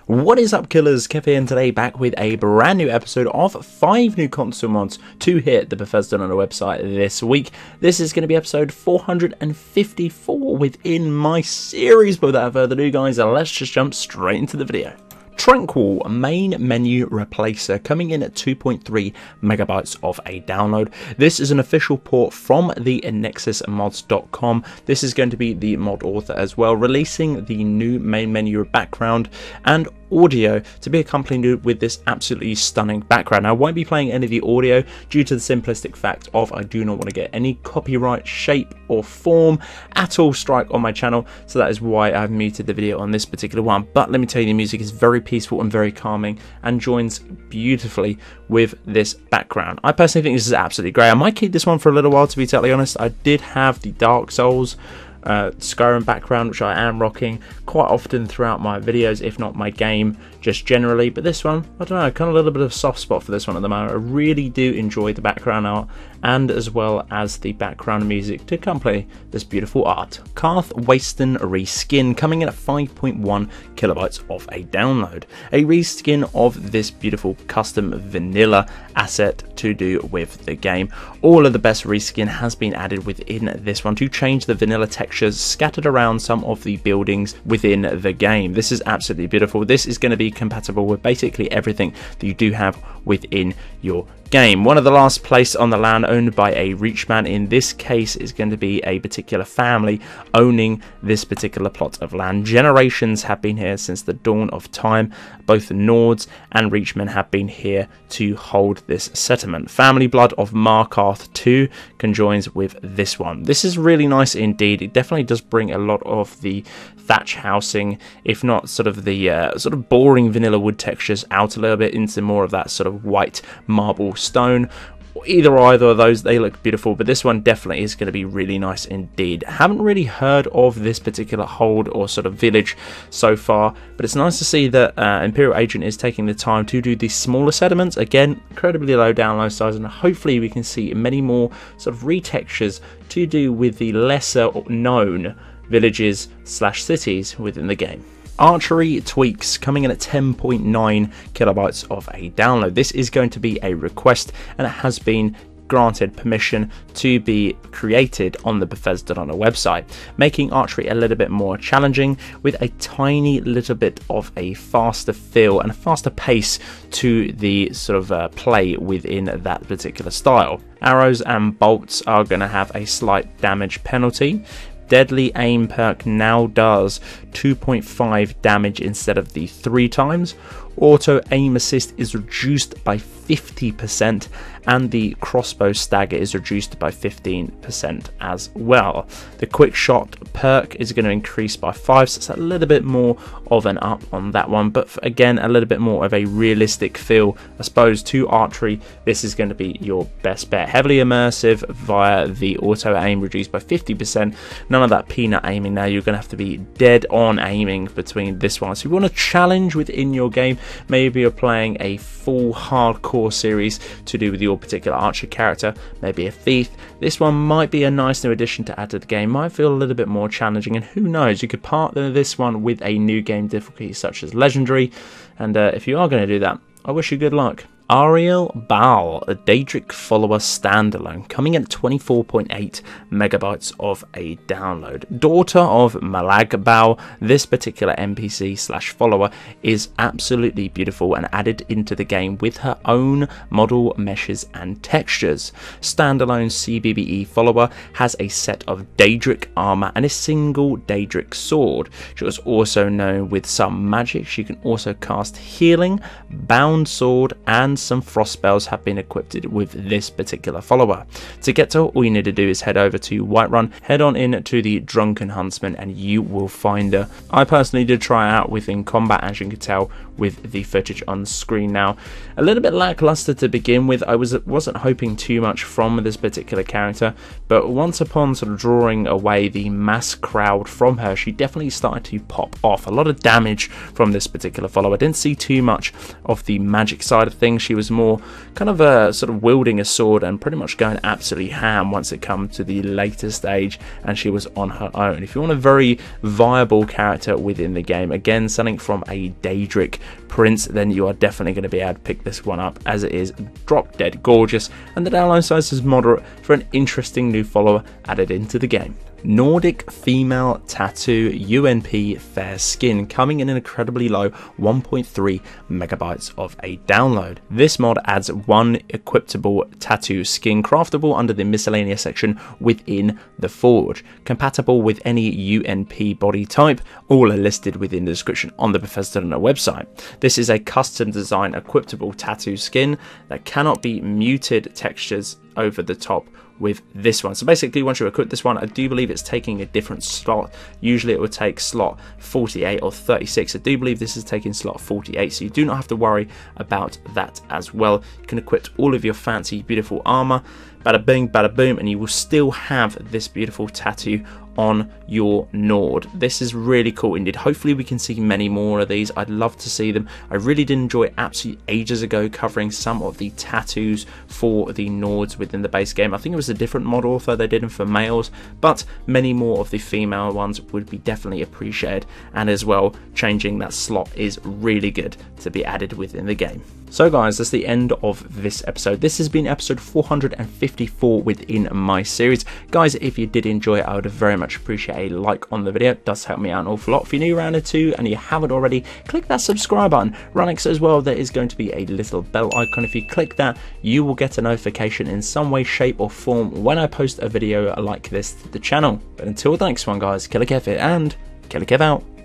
What is up, killers? Kev here, and today back with a brand new episode of 5 new console mods to hit the Bethesda on the website this week. This is going to be episode 454 within my series, but without further ado guys, let's just jump straight into the video. Tranquil main menu replacer coming in at 2.3 megabytes of a download. This is an official port from the nexusmods.com. This is going to be the mod author as well, releasing the new main menu background and audio to be accompanied with this absolutely stunning background. Now, I won't be playing any of the audio due to the simplistic fact of I do not want to get any copyright shape or form at all strike on my channel, so that is why I've muted the video on this particular one. But let me tell you, the music is very peaceful and very calming and joins beautifully with this background. I personally think this is absolutely great. I might keep this one for a little while, to be totally honest. I did have the Dark Souls Skyrim background, which I am rocking quite often throughout my videos, if not my game just generally, but this one, I don't know, kind of a little bit of a soft spot for this one at the moment. I really do enjoy the background art and as well as the background music to accompany this beautiful art. Karthwasten Reskin coming in at 5.1 kilobytes of a download. A reskin of this beautiful custom vanilla asset to do with the game. All of the best reskin has been added within this one to change the vanilla textures scattered around some of the buildings within the game. This is absolutely beautiful. This is going to be compatible with basically everything that you do have within your game. One of the last placed on the land owned by a Reachman. In this case is going to be a particular family owning this particular plot of land. Generations have been here since the dawn of time. Both the Nords and Reachmen have been here to hold this settlement. Family blood of Markarth 2 conjoins with this one. This is really nice indeed. It definitely does bring a lot of the thatch housing, if not sort of the sort of boring vanilla wood textures, out a little bit into more of that sort of white marble stone. Either of those, they look beautiful, but this one definitely is going to be really nice indeed. Haven't really heard of this particular hold or sort of village so far, but it's nice to see that Imperial Agent is taking the time to do these smaller settlements. Again, incredibly low download size, and hopefully we can see many more sort of retextures to do with the lesser known villages slash cities within the game. Archery tweaks coming in at 10.9 kilobytes of a download. This is going to be a request, and it has been granted permission to be created on the Bethesda website, making archery a little bit more challenging with a tiny little bit of a faster feel and a faster pace to the sort of play within that particular style. Arrows and bolts are going to have a slight damage penalty. Deadly aim perk now does 2.5 damage instead of the 3 times. Auto aim assist is reduced by 50%, and the crossbow stagger is reduced by 15% as well. The quick shot perk is going to increase by 5, so it's a little bit more of an up on that one, but again a little bit more of a realistic feel, I suppose, to archery. This is going to be your best bet. Heavily immersive via the auto aim, reduced by 50%. None of that peanut aiming now. You're going to have to be dead on aiming between this one. So if you want a challenge within your game, maybe you're playing a full hardcore series to do with your particular archer character, maybe a thief, this one might be a nice new addition to add to the game. Might feel a little bit more challenging, and who knows, you could partner this one with a new game difficulty such as legendary, and if you are going to do that, I wish you good luck. Aria, a Daedric Followers Standalone, coming in at 24.8 megabytes of a download. Daughter of Malagbal, this particular NPC slash follower is absolutely beautiful and added into the game with her own model meshes and textures. Standalone CBBE follower has a set of Daedric armor and a single Daedric sword. She was also known with some magic. She can also cast healing, bound sword, and some frost spells have been equipped with this particular follower. To get to her, all you need to do is head over to Whiterun, head on in to the Drunken Huntsman, and you will find her. I personally did try out within combat, as you can tell with the footage on screen now. A little bit lackluster to begin with. I wasn't hoping too much from this particular character, but once upon sort of drawing away the mass crowd from her, she definitely started to pop off. A lot of damage from this particular follower. I didn't see too much of the magic side of things. she was more kind of a sort of wielding a sword and pretty much going absolutely ham once it comes to the later stage, and she was on her own. If you want a very viable character within the game, again something from a Daedric prince, then you are definitely going to be able to pick this one up, as it is drop dead gorgeous, and the download size is moderate for an interesting new follower added into the game. Nordic female tattoo UNP fair skin, coming in an incredibly low 1.3 megabytes of a download. This mod adds one equipable tattoo skin craftable under the miscellaneous section within the forge, compatible with any UNP body type. All are listed within the description on the Bethesda website. This is a custom design equipable tattoo skin that cannot be muted textures over the top with this one. So basically, once you equip this one, I do believe it's taking a different slot. Usually it would take slot 48 or 36. I do believe this is taking slot 48, so you do not have to worry about that as well. You can equip all of your fancy beautiful armor, bada bing bada boom, and you will still have this beautiful tattoo on your Nord. This is really cool indeed. Hopefully we can see many more of these. I'd love to see them. I really did enjoy absolutely ages ago covering some of the tattoos for the Nords within the base game. I think it was a different model although they did them for males, but many more of the female ones would be definitely appreciated, and as well changing that slot is really good to be added within the game. So guys, that's the end of this episode. This has been episode 454 within my series. Guys, if you did enjoy it, I would very much appreciate a like on the video. It does help me out an awful lot. If you're new around here too and you haven't already, click that subscribe button. Right next as well, there is going to be a little bell icon. If you click that, you will get a notification in some way, shape or form when I post a video like this to the channel. But until the next one guys, Killerkev and Killerkev out.